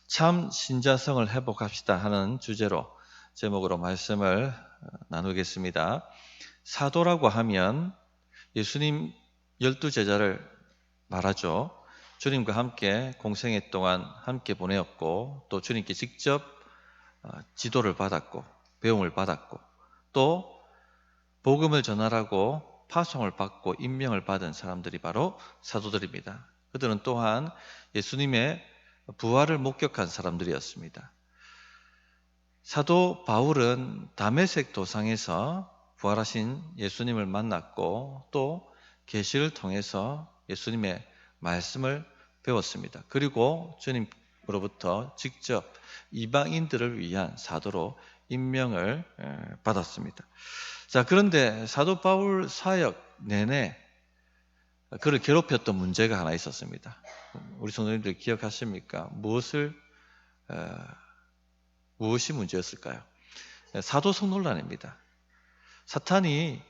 참 신자성을 회복합시다 하는 주제로 제목으로 말씀을 나누겠습니다. 사도라고 하면 예수님 12제자를 말하죠. 주님과 함께 공생애 동안 함께 보내었고 또 주님께 직접 지도를 받았고 배움을 받았고 또 복음을 전하라고 파송을 받고 임명을 받은 사람들이 바로 사도들입니다. 그들은 또한 예수님의 부활을 목격한 사람들이었습니다. 사도 바울은 다메섹 도상에서 부활하신 예수님을 만났고 또 계시를 통해서 예수님의 말씀을 배웠습니다. 그리고 주님으로부터 직접 이방인들을 위한 사도로 임명을 받았습니다. 자, 그런데 사도 바울 사역 내내 그를 괴롭혔던 문제가 하나 있었습니다. 우리 성도님들 기억하십니까? 무엇이 문제였을까요? 사도성 논란입니다. 사탄이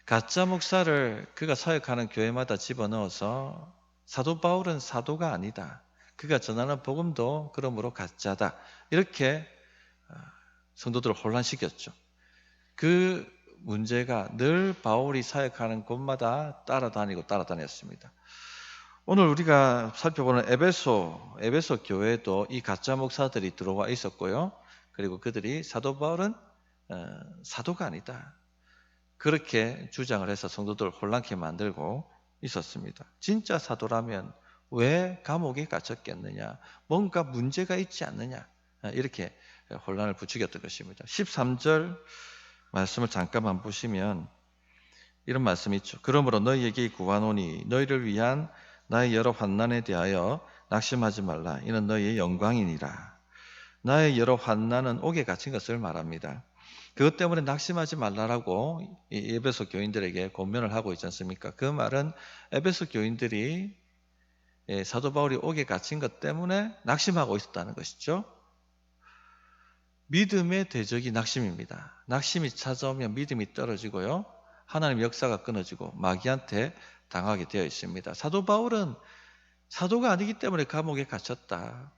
가짜 목사를 그가 사역하는 교회마다 집어넣어서 사도 바울은 사도가 아니다. 그가 전하는 복음도 그러므로 가짜다. 이렇게 성도들을 혼란시켰죠. 그 문제가 늘 바울이 사역하는 곳마다 따라다녔습니다. 오늘 우리가 살펴보는 에베소 교회에도 이 가짜 목사들이 들어와 있었고요. 그리고 그들이 사도 바울은 사도가 아니다. 그렇게 주장을 해서 성도들을 혼란케 만들고 있었습니다. 진짜 사도라면 왜 감옥에 갇혔겠느냐? 뭔가 문제가 있지 않느냐? 이렇게 혼란을 부추겼던 것입니다. 13절 말씀을 잠깐만 보시면 이런 말씀이 있죠. 그러므로 너희에게 구하노니 너희를 위한 나의 여러 환난에 대하여 낙심하지 말라. 이는 너희의 영광이니라. 나의 여러 환난은 옥에 갇힌 것을 말합니다. 그것 때문에 낙심하지 말라라고 이 에베소 교인들에게 권면을 하고 있지 않습니까? 그 말은 에베소 교인들이 사도 바울이 옥에 갇힌 것 때문에 낙심하고 있었다는 것이죠. 믿음의 대적이 낙심입니다. 낙심이 찾아오면 믿음이 떨어지고요. 하나님의 역사가 끊어지고 마귀한테 당하게 되어 있습니다. 사도 바울은 사도가 아니기 때문에 감옥에 갇혔다.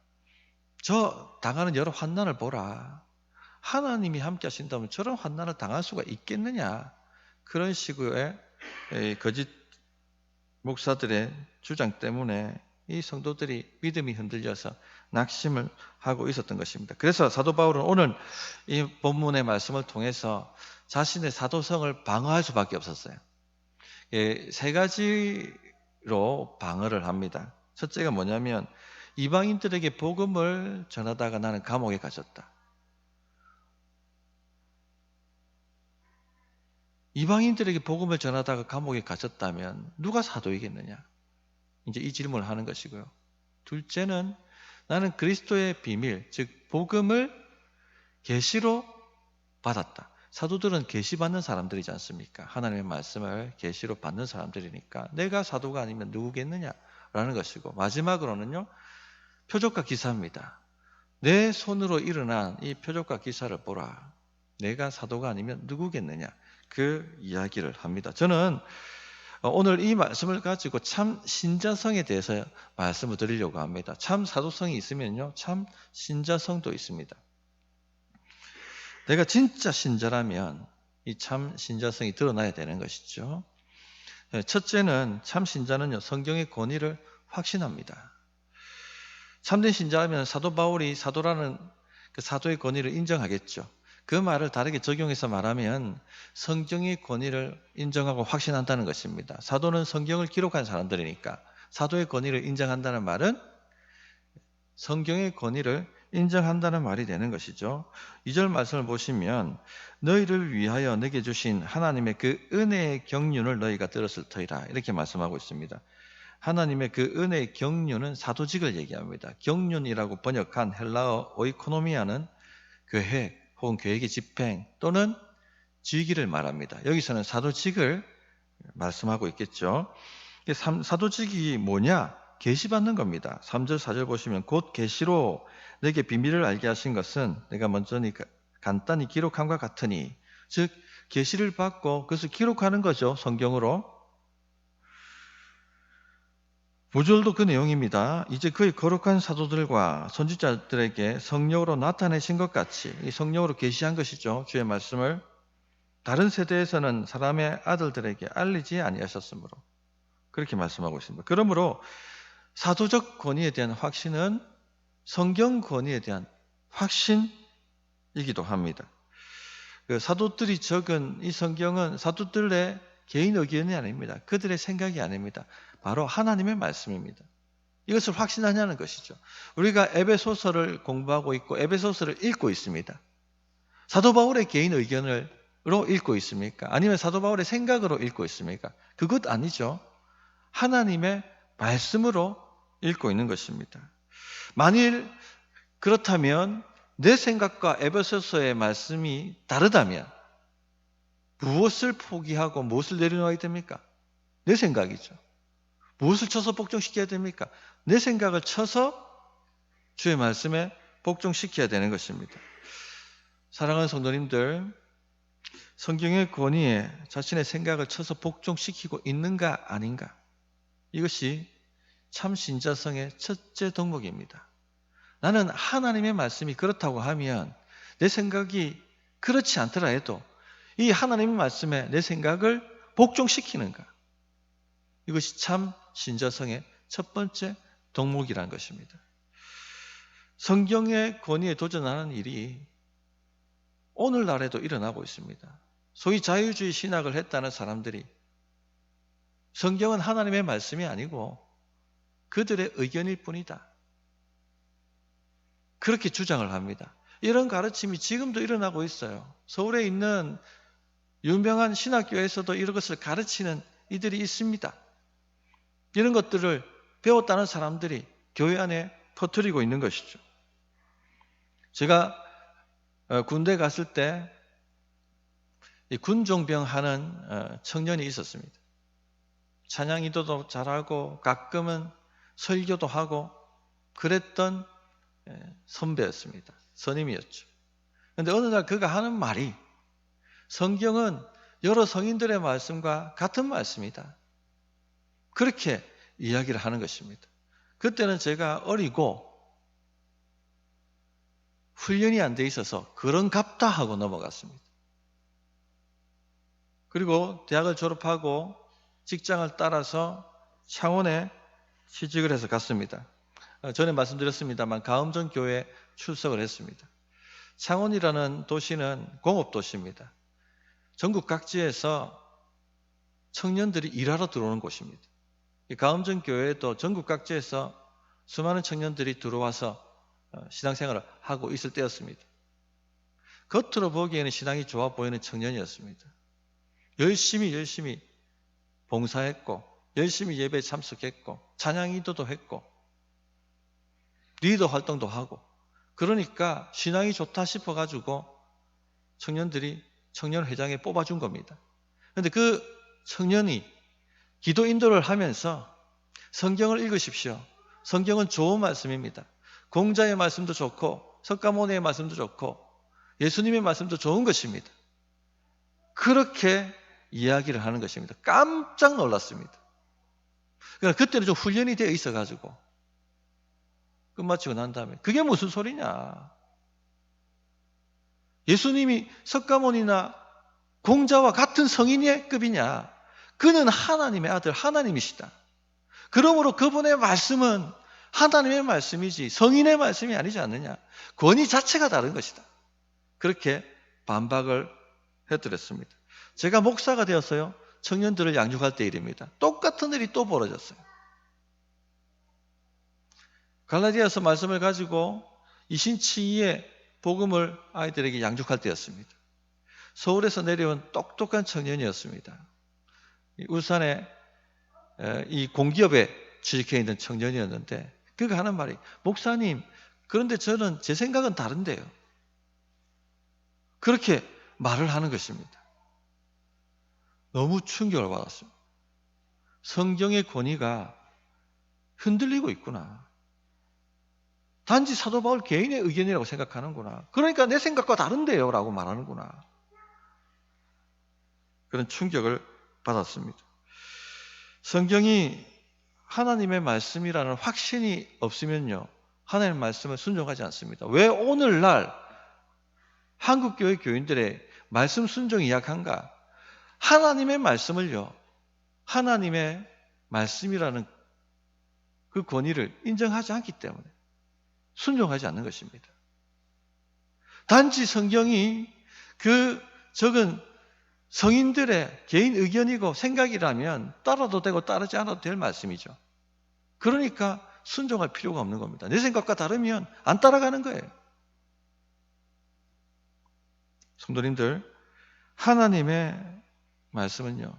저 당하는 여러 환난을 보라. 하나님이 함께 하신다면 저런 환난을 당할 수가 있겠느냐. 그런 식의 거짓 목사들의 주장 때문에 이 성도들이 믿음이 흔들려서 낙심을 하고 있었던 것입니다. 그래서 사도 바울은 오늘 이 본문의 말씀을 통해서 자신의 사도성을 방어할 수밖에 없었어요. 세 가지로 방어를 합니다. 첫째가 뭐냐면 이방인들에게 복음을 전하다가 나는 감옥에 갇혔다. 이방인들에게 복음을 전하다가 감옥에 갇혔다면 누가 사도이겠느냐? 이제 이 질문을 하는 것이고요. 둘째는 나는 그리스도의 비밀, 즉 복음을 계시로 받았다. 사도들은 계시 받는 사람들이지 않습니까? 하나님의 말씀을 계시로 받는 사람들이니까 내가 사도가 아니면 누구겠느냐라는 것이고, 마지막으로는요, 표적과 기사입니다. 내 손으로 일어난 이 표적과 기사를 보라. 내가 사도가 아니면 누구겠느냐? 그 이야기를 합니다. 저는 오늘 이 말씀을 가지고 참 신자성에 대해서 말씀을 드리려고 합니다. 참 사도성이 있으면요, 참 신자성도 있습니다. 내가 진짜 신자라면 이 참 신자성이 드러나야 되는 것이죠. 첫째는 참 신자는요, 성경의 권위를 확신합니다. 참된 신자라면 사도 바울이 사도라는 그 사도의 권위를 인정하겠죠. 그 말을 다르게 적용해서 말하면 성경의 권위를 인정하고 확신한다는 것입니다. 사도는 성경을 기록한 사람들이니까 사도의 권위를 인정한다는 말은 성경의 권위를 인정한다는 말이 되는 것이죠. 2절 말씀을 보시면 너희를 위하여 내게 주신 하나님의 그 은혜의 경륜을 너희가 들었을 터이라 이렇게 말씀하고 있습니다. 하나님의 그 은혜의 경륜은 사도직을 얘기합니다. 경륜이라고 번역한 헬라어 오이코노미아는 계획 혹은 계획의 집행 또는 지기를 말합니다. 여기서는 사도직을 말씀하고 있겠죠. 사도직이 뭐냐? 계시받는 겁니다. 3절 4절 보시면 곧 계시로 내게 비밀을 알게 하신 것은 내가 먼저 간단히 기록함과 같으니, 즉 계시를 받고 그것을 기록하는 거죠. 성경으로. 5절도 그 내용입니다. 이제 그의 거룩한 사도들과 선지자들에게 성령으로 나타내신 것 같이, 이 성령으로 계시한 것이죠. 주의 말씀을 다른 세대에서는 사람의 아들들에게 알리지 아니하셨으므로 그렇게 말씀하고 있습니다. 그러므로 사도적 권위에 대한 확신은 성경 권위에 대한 확신이기도 합니다. 그 사도들이 적은 이 성경은 사도들의 개인 의견이 아닙니다. 그들의 생각이 아닙니다. 바로 하나님의 말씀입니다. 이것을 확신하냐는 것이죠. 우리가 에베소서를 공부하고 있고 에베소서를 읽고 있습니다. 사도 바울의 개인 의견으로 읽고 있습니까? 아니면 사도 바울의 생각으로 읽고 있습니까? 그것 아니죠. 하나님의 말씀으로 읽고 있는 것입니다. 만일 그렇다면 내 생각과 에베소서의 말씀이 다르다면 무엇을 포기하고 무엇을 내려놓아야 됩니까? 내 생각이죠. 무엇을 쳐서 복종시켜야 됩니까? 내 생각을 쳐서 주의 말씀에 복종시켜야 되는 것입니다. 사랑하는 성도님들, 성경의 권위에 자신의 생각을 쳐서 복종시키고 있는가 아닌가? 이것이 참 신자성의 첫째 덕목입니다. 나는 하나님의 말씀이 그렇다고 하면 내 생각이 그렇지 않더라 해도 이 하나님의 말씀에 내 생각을 복종시키는가? 이것이 참 신자성의 첫 번째 덕목이라는 것입니다. 성경의 권위에 도전하는 일이 오늘날에도 일어나고 있습니다. 소위 자유주의 신학을 했다는 사람들이 성경은 하나님의 말씀이 아니고 그들의 의견일 뿐이다. 그렇게 주장을 합니다. 이런 가르침이 지금도 일어나고 있어요. 서울에 있는 유명한 신학교에서도 이런 것을 가르치는 이들이 있습니다. 이런 것들을 배웠다는 사람들이 교회 안에 퍼뜨리고 있는 것이죠. 제가 군대 갔을 때 군종병 하는 청년이 있었습니다. 찬양 인도도 잘하고 가끔은 설교도 하고 그랬던 선배였습니다. 선임이었죠. 그런데 어느 날 그가 하는 말이 성경은 여러 성인들의 말씀과 같은 말씀이다. 그렇게 이야기를 하는 것입니다. 그때는 제가 어리고 훈련이 안 돼 있어서 그런갑다 하고 넘어갔습니다. 그리고 대학을 졸업하고 직장을 따라서 창원에 취직을 해서 갔습니다. 전에 말씀드렸습니다만 가음전 교회에 출석을 했습니다. 창원이라는 도시는 공업도시입니다. 전국 각지에서 청년들이 일하러 들어오는 곳입니다. 가음전 교회에도 전국 각지에서 수많은 청년들이 들어와서 신앙생활을 하고 있을 때였습니다. 겉으로 보기에는 신앙이 좋아 보이는 청년이었습니다. 열심히 봉사했고 열심히 예배에 참석했고 찬양 인도도 했고 리더 활동도 하고 그러니까 신앙이 좋다 싶어가지고 청년들이 청년회장에 뽑아준 겁니다. 그런데 그 청년이 기도 인도를 하면서 성경을 읽으십시오. 성경은 좋은 말씀입니다. 공자의 말씀도 좋고 석가모니의 말씀도 좋고 예수님의 말씀도 좋은 것입니다. 그렇게 이야기를 하는 것입니다. 깜짝 놀랐습니다. 그러니까 그때는 좀 훈련이 되어 있어가지고 끝마치고 난 다음에 그게 무슨 소리냐. 예수님이 석가모니나 공자와 같은 성인의 급이냐. 그는 하나님의 아들 하나님이시다. 그러므로 그분의 말씀은 하나님의 말씀이지 성인의 말씀이 아니지 않느냐. 권위 자체가 다른 것이다. 그렇게 반박을 해드렸습니다. 제가 목사가 되었어요. 청년들을 양육할 때 일입니다. 똑같은 일이 또 벌어졌어요. 갈라디아서 말씀을 가지고 이신치이의 복음을 아이들에게 양육할 때였습니다. 서울에서 내려온 똑똑한 청년이었습니다. 울산에 이 공기업에 취직해 있는 청년이었는데 그가 하는 말이 목사님 그런데 저는 제 생각은 다른데요. 그렇게 말을 하는 것입니다. 너무 충격을 받았습니다. 성경의 권위가 흔들리고 있구나. 단지 사도 바울 개인의 의견이라고 생각하는구나. 그러니까 내 생각과 다른데요 라고 말하는구나. 그런 충격을 받았습니다. 성경이 하나님의 말씀이라는 확신이 없으면요, 하나님의 말씀을 순종하지 않습니다. 왜 오늘날 한국교회 교인들의 말씀 순종이 약한가? 하나님의 말씀을요, 하나님의 말씀이라는 그 권위를 인정하지 않기 때문에 순종하지 않는 것입니다. 단지 성경이 그 적은 성인들의 개인 의견이고 생각이라면 따라도 되고 따르지 않아도 될 말씀이죠. 그러니까 순종할 필요가 없는 겁니다. 내 생각과 다르면 안 따라가는 거예요. 성도님들, 하나님의 말씀은요,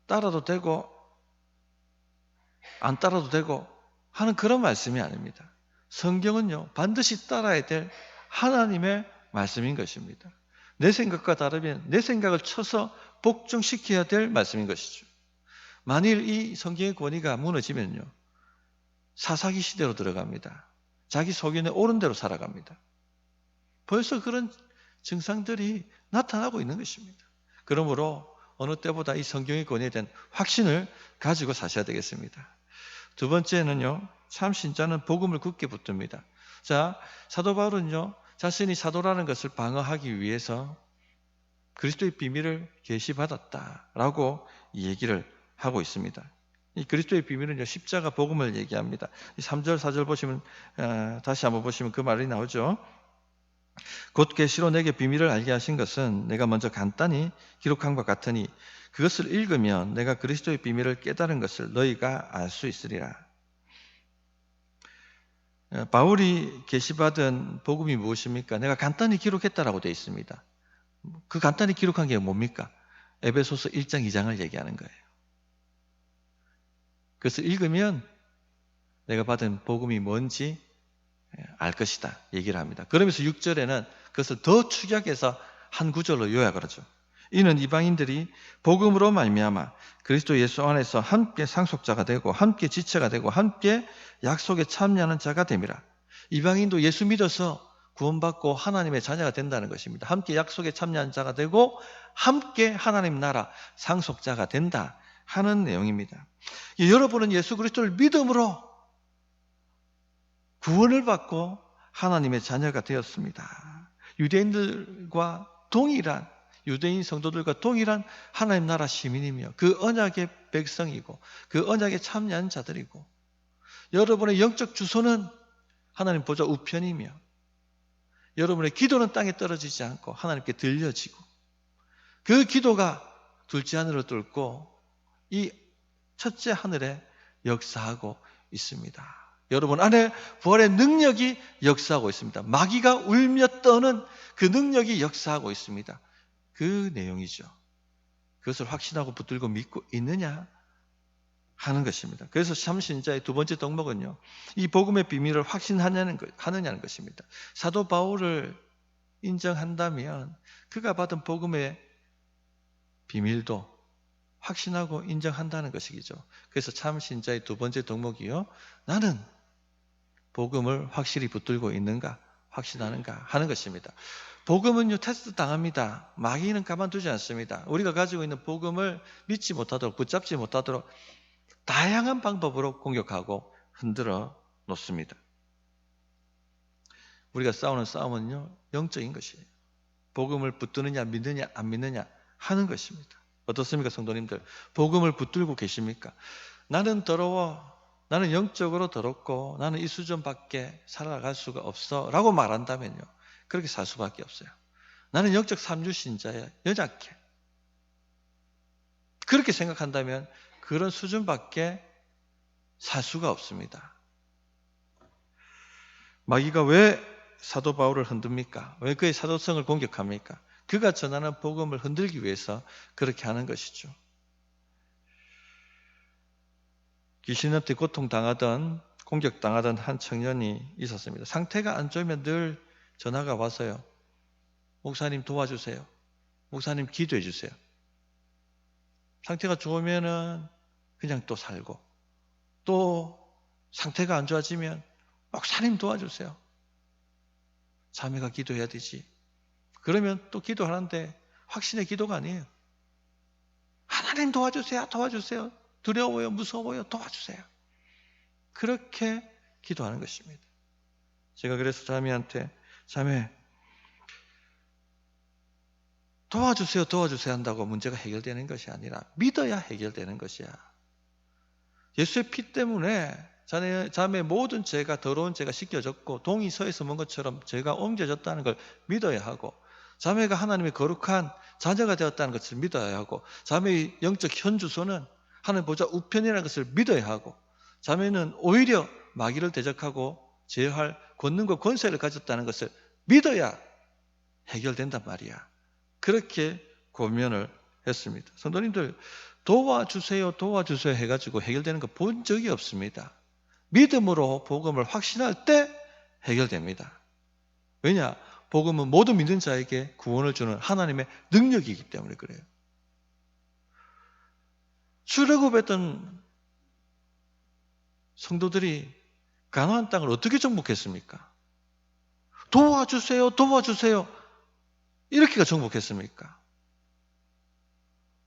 따라도 되고 안 따라도 되고 하는 그런 말씀이 아닙니다. 성경은요, 반드시 따라야 될 하나님의 말씀인 것입니다. 내 생각과 다르면 내 생각을 쳐서 복종시켜야 될 말씀인 것이죠. 만일 이 성경의 권위가 무너지면요, 사사기 시대로 들어갑니다. 자기 속인에 옳은 대로 살아갑니다. 벌써 그런 증상들이 나타나고 있는 것입니다. 그러므로 어느 때보다 이 성경의 권위에 대한 확신을 가지고 사셔야 되겠습니다. 두 번째는요, 참 신자는 복음을 굳게 붙듭니다. 자, 사도 바울은요, 자신이 사도라는 것을 방어하기 위해서 그리스도의 비밀을 계시받았다라고 얘기를 하고 있습니다. 이 그리스도의 비밀은요, 십자가 복음을 얘기합니다. 3절, 4절 보시면, 다시 한번 보시면 그 말이 나오죠. 곧 계시로 내게 비밀을 알게 하신 것은 내가 먼저 간단히 기록한 것 같으니 그것을 읽으면 내가 그리스도의 비밀을 깨달은 것을 너희가 알 수 있으리라. 바울이 계시받은 복음이 무엇입니까? 내가 간단히 기록했다라고 되어 있습니다. 그 간단히 기록한 게 뭡니까? 에베소서 1장 2장을 얘기하는 거예요. 그것을 읽으면 내가 받은 복음이 뭔지 알 것이다 얘기를 합니다. 그러면서 6절에는 그것을 더 축약해서 한 구절로 요약을 하죠. 이는 이방인들이 복음으로 말미암아 그리스도 예수 안에서 함께 상속자가 되고 함께 지체가 되고 함께 약속에 참여하는 자가 됨이라. 이방인도 예수 믿어서 구원받고 하나님의 자녀가 된다는 것입니다. 함께 약속에 참여한 자가 되고 함께 하나님 나라 상속자가 된다 하는 내용입니다. 여러분은 예수 그리스도를 믿음으로 구원을 받고 하나님의 자녀가 되었습니다. 유대인들과 동일한, 유대인 성도들과 동일한 하나님 나라 시민이며 그 언약의 백성이고 그 언약에 참여한 자들이고, 여러분의 영적 주소는 하나님 보좌 우편이며 여러분의 기도는 땅에 떨어지지 않고 하나님께 들려지고, 그 기도가 둘째 하늘을 뚫고 이 첫째 하늘에 역사하고 있습니다. 여러분 안에 부활의 능력이 역사하고 있습니다. 마귀가 울며 떠는 그 능력이 역사하고 있습니다. 그 내용이죠. 그것을 확신하고 붙들고 믿고 있느냐 하는 것입니다. 그래서 참 신자의 두 번째 덕목은요, 이 복음의 비밀을 확신하느냐는 것입니다. 사도 바울을 인정한다면 그가 받은 복음의 비밀도 확신하고 인정한다는 것이죠. 그래서 참 신자의 두 번째 덕목이요, 나는 복음을 확실히 붙들고 있는가, 확신하는가 하는 것입니다. 복음은요, 테스트 당합니다. 마귀는 가만두지 않습니다. 우리가 가지고 있는 복음을 믿지 못하도록, 붙잡지 못하도록 다양한 방법으로 공격하고 흔들어 놓습니다. 우리가 싸우는 싸움은요, 영적인 것이에요. 복음을 붙드느냐, 믿느냐, 안 믿느냐 하는 것입니다. 어떻습니까, 성도님들? 복음을 붙들고 계십니까? 나는 더러워, 나는 영적으로 더럽고 나는 이 수준밖에 살아갈 수가 없어 라고 말한다면요, 그렇게 살 수밖에 없어요. 나는 영적 삼주신자야, 연약해. 그렇게 생각한다면 그런 수준밖에 살 수가 없습니다. 마귀가 왜 사도 바울을 흔듭니까? 왜 그의 사도성을 공격합니까? 그가 전하는 복음을 흔들기 위해서 그렇게 하는 것이죠. 귀신한테 고통당하던, 공격당하던 한 청년이 있었습니다. 상태가 안 좋으면 늘 전화가 와서요, 목사님 도와주세요, 목사님 기도해 주세요. 상태가 좋으면은 그냥 또 살고, 또 상태가 안 좋아지면 목사님 도와주세요, 자매가 기도해야 되지. 그러면 또 기도하는데 확신의 기도가 아니에요. 하나님 도와주세요, 도와주세요. 두려워요, 무서워요, 도와주세요. 그렇게 기도하는 것입니다. 제가 그래서 자매한테 자매 도와주세요, 도와주세요 한다고 문제가 해결되는 것이 아니라 믿어야 해결되는 것이야. 예수의 피 때문에 자매의 모든 죄가, 더러운 죄가 씻겨졌고 동이 서에 머문 것처럼 죄가 옮겨졌다는 걸 믿어야 하고, 자매가 하나님의 거룩한 자녀가 되었다는 것을 믿어야 하고, 자매의 영적 현주소는 하나님 보좌 우편이라는 것을 믿어야 하고, 자매는 오히려 마귀를 대적하고 제어할 권능과 권세를 가졌다는 것을 믿어야 해결된단 말이야. 그렇게 고면을 했습니다. 성도님들, 도와주세요, 도와주세요 해가지고 해결되는 거 본 적이 없습니다. 믿음으로 복음을 확신할 때 해결됩니다. 왜냐? 복음은 모든 믿는 자에게 구원을 주는 하나님의 능력이기 때문에 그래요. 출애굽했던 성도들이 가나안 땅을 어떻게 정복했습니까? 도와주세요, 도와주세요. 이렇게가 정복했습니까?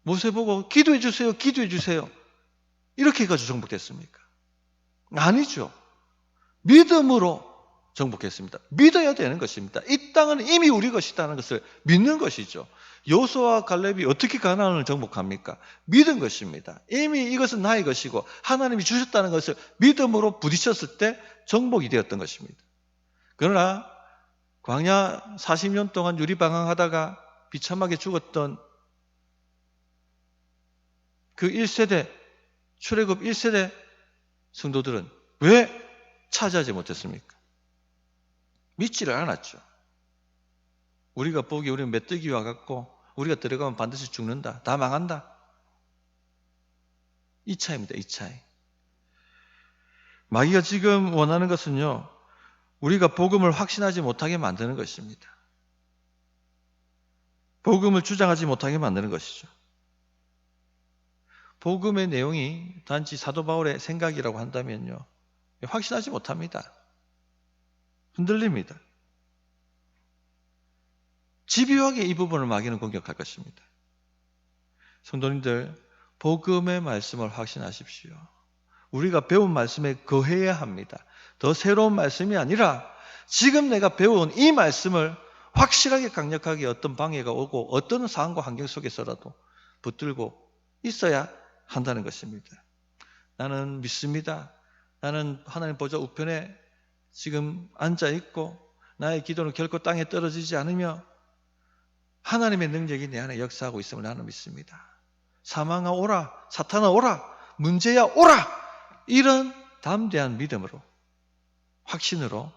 모세 보고 기도해 주세요, 기도해 주세요. 이렇게 해가지고 정복됐습니까? 아니죠. 믿음으로 정복했습니다. 믿어야 되는 것입니다. 이 땅은 이미 우리 것이라는 것을 믿는 것이죠. 여호수아와 갈렙이 어떻게 가나안을 정복합니까? 믿은 것입니다. 이미 이것은 나의 것이고 하나님이 주셨다는 것을 믿음으로 부딪혔을 때 정복이 되었던 것입니다. 그러나 광야 40년 동안 유리방황하다가 비참하게 죽었던 그 1세대, 출애굽 1세대 성도들은 왜 차지하지 못했습니까? 믿지를 않았죠. 우리가 보기에 우리는 메뚜기와 같고 우리가 들어가면 반드시 죽는다. 다 망한다. 이 차이입니다. 이 차이. 마귀가 지금 원하는 것은요, 우리가 복음을 확신하지 못하게 만드는 것입니다. 복음을 주장하지 못하게 만드는 것이죠. 복음의 내용이 단지 사도 바울의 생각이라고 한다면요, 확신하지 못합니다. 흔들립니다. 집요하게 이 부분을 마귀는 공격할 것입니다. 성도님들, 복음의 말씀을 확신하십시오. 우리가 배운 말씀에 거해야 합니다. 더 새로운 말씀이 아니라 지금 내가 배운 이 말씀을 확실하게 강력하게 어떤 방해가 오고 어떤 상황과 환경 속에서라도 붙들고 있어야 한다는 것입니다. 나는 믿습니다. 나는 하나님 보좌 우편에 지금 앉아있고 나의 기도는 결코 땅에 떨어지지 않으며 하나님의 능력이 내 안에 역사하고 있음을 나는 믿습니다. 사망아 오라, 사탄아 오라, 문제야 오라, 이런 담대한 믿음으로, 확신으로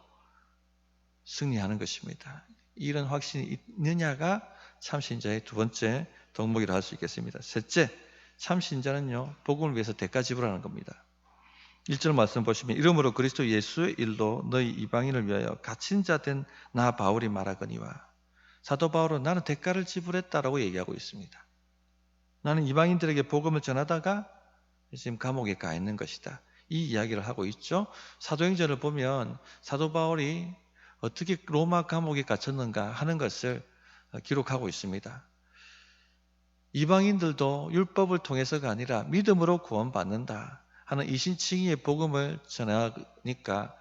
승리하는 것입니다. 이런 확신이 있느냐가 참신자의 두 번째 덕목이라 할 수 있겠습니다. 셋째, 참신자는요, 복음을 위해서 대가 지불하는 겁니다. 1절 말씀 보시면 이러므로 그리스도 예수의 일로 너희 이방인을 위하여 갇힌 자 된 나 바울이 말하거니와, 사도 바울은 나는 대가를 지불했다라고 얘기하고 있습니다. 나는 이방인들에게 복음을 전하다가 지금 감옥에 가 있는 것이다. 이 이야기를 하고 있죠. 사도행전을 보면 사도 바울이 어떻게 로마 감옥에 갇혔는가 하는 것을 기록하고 있습니다. 이방인들도 율법을 통해서가 아니라 믿음으로 구원받는다 하는 이신칭의의 복음을 전하니까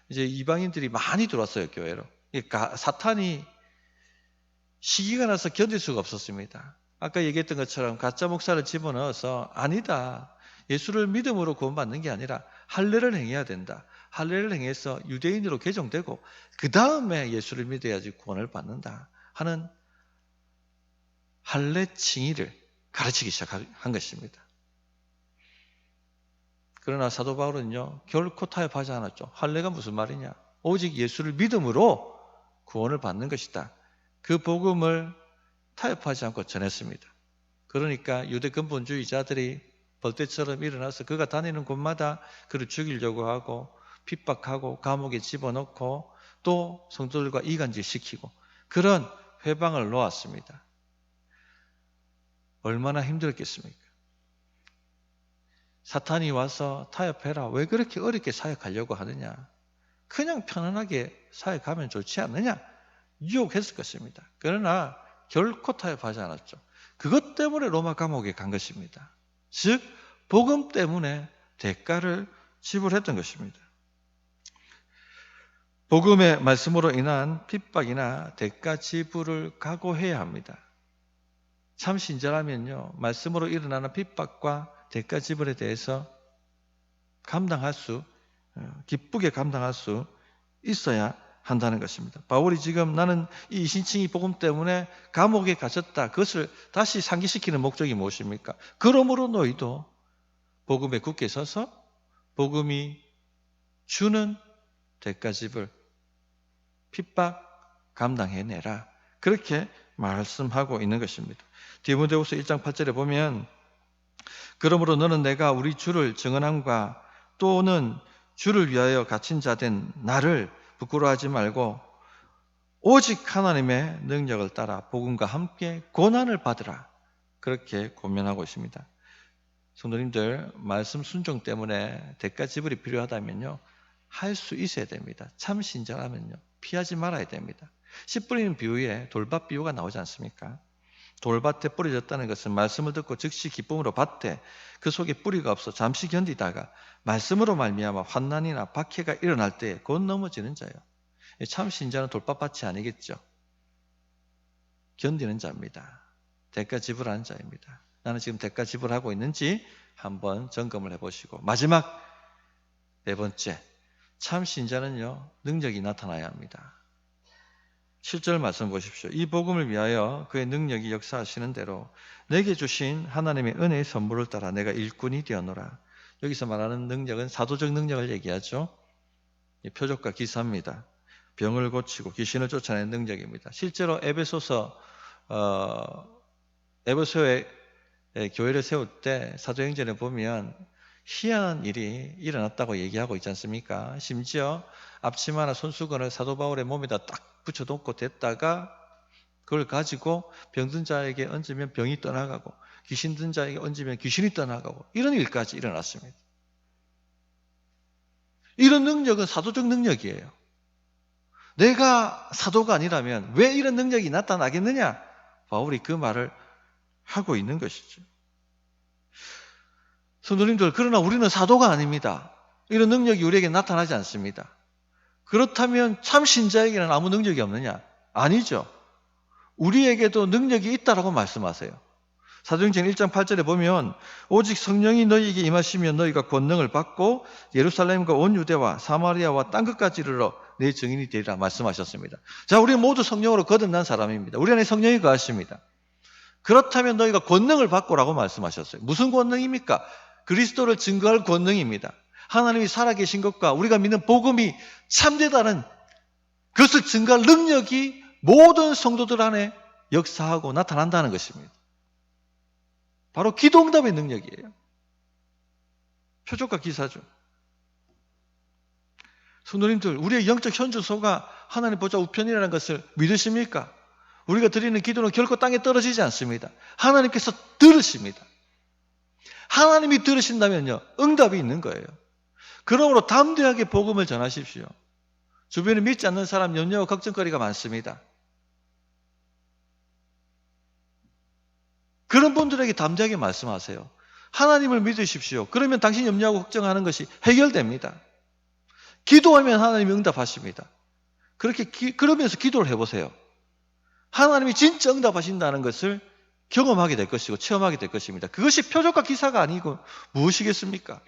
이제 이방인들이 많이 들어왔어요, 교회로. 그러니까 사탄이 시기가 나서 견딜 수가 없었습니다. 아까 얘기했던 것처럼 가짜 목사를 집어넣어서 아니다, 예수를 믿음으로 구원받는 게 아니라 할례를 행해야 된다, 할례를 행해서 유대인으로 개종되고 그 다음에 예수를 믿어야지 구원을 받는다 하는 할례 칭의를 가르치기 시작한 것입니다. 그러나 사도 바울은요, 결코 타협하지 않았죠. 할례가 무슨 말이냐? 오직 예수를 믿음으로 구원을 받는 것이다. 그 복음을 타협하지 않고 전했습니다. 그러니까 유대 근본주의자들이 벌떼처럼 일어나서 그가 다니는 곳마다 그를 죽이려고 하고 핍박하고 감옥에 집어넣고 또 성도들과 이간질시키고 그런 회방을 놓았습니다. 얼마나 힘들었겠습니까? 사탄이 와서 타협해라, 왜 그렇게 어렵게 사역하려고 하느냐, 그냥 편안하게 사역하면 좋지 않느냐, 유혹했을 것입니다. 그러나 결코 타협하지 않았죠. 그것 때문에 로마 감옥에 간 것입니다. 즉 복음 때문에 대가를 지불했던 것입니다. 복음의 말씀으로 인한 핍박이나 대가 지불을 각오해야 합니다. 참 신자라면요, 말씀으로 일어나는 핍박과 대가 지불에 대해서 기쁘게 감당할 수 있어야 한다는 것입니다. 바울이 지금 나는 이 신칭이 복음 때문에 감옥에 갇혔다. 그것을 다시 상기시키는 목적이 무엇입니까? 그러므로 너희도 복음에 굳게 서서 복음이 주는 대가 지불, 핍박 감당해내라. 그렇게 말씀하고 있는 것입니다. 디모데후서 1장 8절에 보면 그러므로 너는 내가 우리 주를 증언함과 또는 주를 위하여 갇힌 자 된 나를 부끄러워하지 말고 오직 하나님의 능력을 따라 복음과 함께 고난을 받으라. 그렇게 권면하고 있습니다. 성도님들, 말씀 순종 때문에 대가 지불이 필요하다면요, 할 수 있어야 됩니다. 참 신자라면요, 피하지 말아야 됩니다. 씨 뿌리는 비유에 돌밭 비유가 나오지 않습니까? 돌밭에 뿌려졌다는 것은 말씀을 듣고 즉시 기쁨으로 밭에 그 속에 뿌리가 없어 잠시 견디다가 말씀으로 말미암아 환난이나 박해가 일어날 때 곧 넘어지는 자요. 참 신자는 돌밭밭이 아니겠죠. 견디는 자입니다. 대가 지불하는 자입니다. 나는 지금 대가 지불하고 있는지 한번 점검을 해보시고, 마지막 네 번째, 참 신자는요, 능력이 나타나야 합니다. 7절 말씀 보십시오. 이 복음을 위하여 그의 능력이 역사하시는 대로 내게 주신 하나님의 은혜의 선물을 따라 내가 일꾼이 되었노라. 여기서 말하는 능력은 사도적 능력을 얘기하죠. 표적과 기사입니다. 병을 고치고 귀신을 쫓아내는 능력입니다. 실제로 에베소에 교회를 세울 때 사도행전에 보면 희한한 일이 일어났다고 얘기하고 있지 않습니까? 심지어 앞치마나 손수건을 사도 바울의 몸에다 딱 붙여놓고 됐다가 그걸 가지고 병든 자에게 얹으면 병이 떠나가고 귀신 든 자에게 얹으면 귀신이 떠나가고 이런 일까지 일어났습니다. 이런 능력은 사도적 능력이에요. 내가 사도가 아니라면 왜 이런 능력이 나타나겠느냐? 바울이 그 말을 하고 있는 것이죠. 성도님들, 그러나 우리는 사도가 아닙니다. 이런 능력이 우리에게 나타나지 않습니다. 그렇다면 참 신자에게는 아무 능력이 없느냐? 아니죠. 우리에게도 능력이 있다라고 말씀하세요. 사도행전 1장 8절에 보면 오직 성령이 너희에게 임하시면 너희가 권능을 받고 예루살렘과 온 유대와 사마리아와 땅끝까지 이르러 내 증인이 되리라 말씀하셨습니다. 자, 우리 모두 성령으로 거듭난 사람입니다. 우리 안에 성령이 거하십니다. 그렇다면 너희가 권능을 받고라고 말씀하셨어요. 무슨 권능입니까? 그리스도를 증거할 권능입니다. 하나님이 살아계신 것과 우리가 믿는 복음이 참되다는 그것을 증거할 능력이 모든 성도들 안에 역사하고 나타난다는 것입니다. 바로 기도응답의 능력이에요. 표적과 기사죠. 성도님들, 우리의 영적 현주소가 하나님 보좌 우편이라는 것을 믿으십니까? 우리가 드리는 기도는 결코 땅에 떨어지지 않습니다. 하나님께서 들으십니다. 하나님이 들으신다면요, 응답이 있는 거예요. 그러므로 담대하게 복음을 전하십시오. 주변에 믿지 않는 사람 염려와 걱정거리가 많습니다. 그런 분들에게 담대하게 말씀하세요. 하나님을 믿으십시오. 그러면 당신 염려하고 걱정하는 것이 해결됩니다. 기도하면 하나님이 응답하십니다. 그러면서 기도를 해보세요. 하나님이 진짜 응답하신다는 것을 경험하게 될 것이고 체험하게 될 것입니다. 그것이 표적과 기사가 아니고 무엇이겠습니까?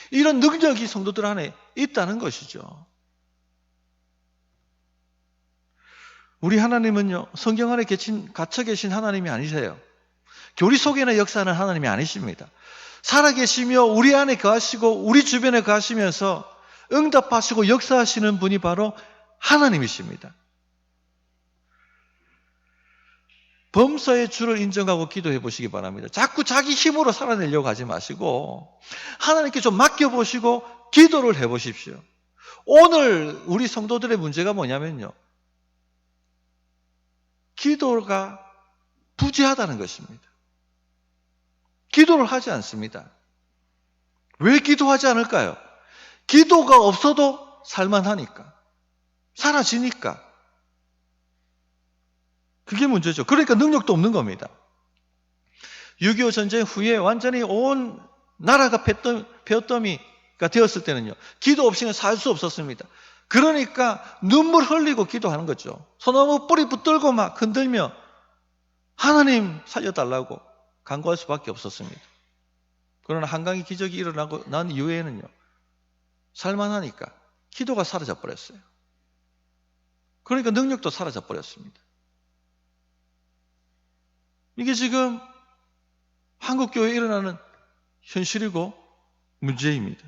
이런 능력이 성도들 안에 있다는 것이죠. 우리 하나님은요, 성경 안에 갇혀 계신 하나님이 아니세요. 교리 속에나 역사하는 하나님이 아니십니다. 살아계시며 우리 안에 거하시고 우리 주변에 거하시면서 응답하시고 역사하시는 분이 바로 하나님이십니다. 범사의 주를 인정하고 기도해 보시기 바랍니다. 자꾸 자기 힘으로 살아내려고 하지 마시고 하나님께 좀 맡겨보시고 기도를 해보십시오. 오늘 우리 성도들의 문제가 뭐냐면요, 기도가 부재하다는 것입니다. 기도를 하지 않습니다. 왜 기도하지 않을까요? 기도가 없어도 살만하니까, 사라지니까. 그게 문제죠. 그러니까 능력도 없는 겁니다. 6.25 전쟁 후에 완전히 온 나라가 폐어더미가 되었을 때는요, 기도 없이는 살 수 없었습니다. 그러니까 눈물 흘리고 기도하는 거죠. 소나무 뿌리 붙들고 막 흔들며 하나님 살려달라고 간구할 수밖에 없었습니다. 그러나 한강의 기적이 일어나고 난 이후에는요, 살만하니까 기도가 사라져 버렸어요. 그러니까 능력도 사라져 버렸습니다. 이게 지금 한국교회에 일어나는 현실이고 문제입니다.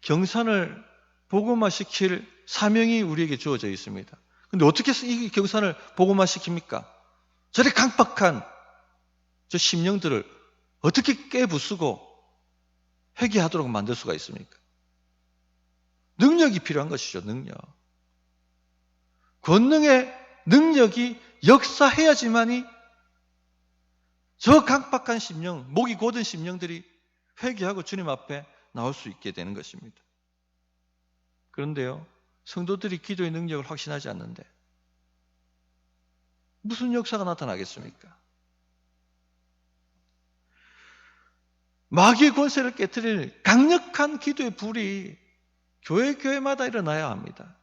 경산을 복음화시킬 사명이 우리에게 주어져 있습니다. 그런데 어떻게 이 경산을 복음화시킵니까? 저렇게 강박한 저 심령들을 어떻게 깨부수고 회개하도록 만들 수가 있습니까? 능력이 필요한 것이죠. 능력. 권능의 능력이 역사해야지만이 저 강박한 심령, 목이 곧은 심령들이 회개하고 주님 앞에 나올 수 있게 되는 것입니다. 그런데요, 성도들이 기도의 능력을 확신하지 않는데 무슨 역사가 나타나겠습니까? 마귀의 권세를 깨뜨릴 강력한 기도의 불이 교회마다 일어나야 합니다.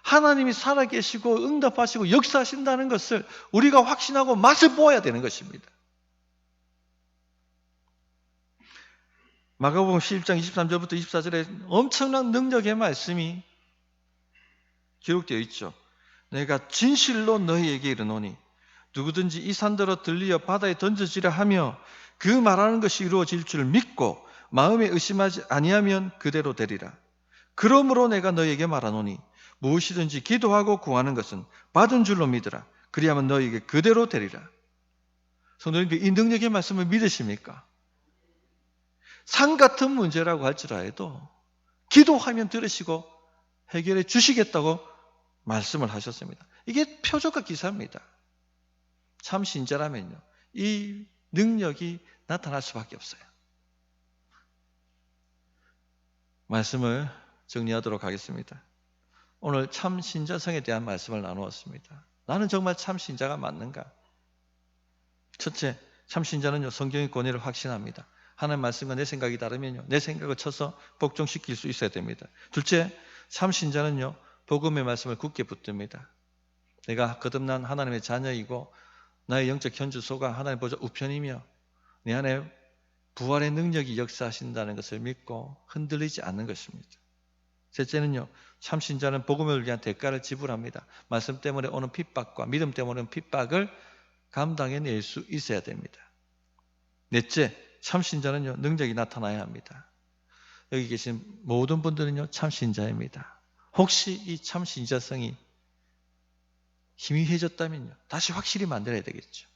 하나님이 살아계시고 응답하시고 역사하신다는 것을 우리가 확신하고 맛을 보아야 되는 것입니다. 마가복음 11장 23절부터 24절에 엄청난 능력의 말씀이 기록되어 있죠. 내가 진실로 너희에게 이르노니 누구든지 이 산더러 들리어 바다에 던져지라 하며 그 말하는 것이 이루어질 줄 믿고 마음에 의심하지 아니하면 그대로 되리라. 그러므로 내가 너희에게 말하노니 무엇이든지 기도하고 구하는 것은 받은 줄로 믿으라. 그리하면 너희에게 그대로 되리라. 성도님들, 이 능력의 말씀을 믿으십니까? 산 같은 문제라고 할지라도 기도하면 들으시고 해결해 주시겠다고 말씀을 하셨습니다. 이게 표적과 기사입니다. 참 신자라면요, 이 능력이 나타날 수밖에 없어요. 말씀을 정리하도록 하겠습니다. 오늘 참 신자성에 대한 말씀을 나누었습니다. 나는 정말 참 신자가 맞는가? 첫째, 참 신자는요, 성경의 권위를 확신합니다. 하나님 말씀과 내 생각이 다르면요, 내 생각을 쳐서 복종시킬 수 있어야 됩니다. 둘째, 참 신자는요, 복음의 말씀을 굳게 붙듭니다. 내가 거듭난 하나님의 자녀이고 나의 영적 현주소가 하나님 보좌 우편이며 내 안에 부활의 능력이 역사하신다는 것을 믿고 흔들리지 않는 것입니다. 셋째는요, 참 신자는 복음을 위한 대가를 지불합니다. 말씀 때문에 오는 핍박과 믿음 때문에 오는 핍박을 감당해낼 수 있어야 됩니다. 넷째, 참 신자는요, 능력이 나타나야 합니다. 여기 계신 모든 분들은요, 참 신자입니다. 혹시 이 참 신자성이 희미해졌다면요, 다시 확실히 만들어야 되겠죠.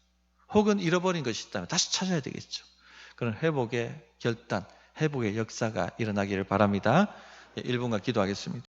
혹은 잃어버린 것이 있다면 다시 찾아야 되겠죠. 그런 회복의 결단, 회복의 역사가 일어나기를 바랍니다. 1분간 기도하겠습니다.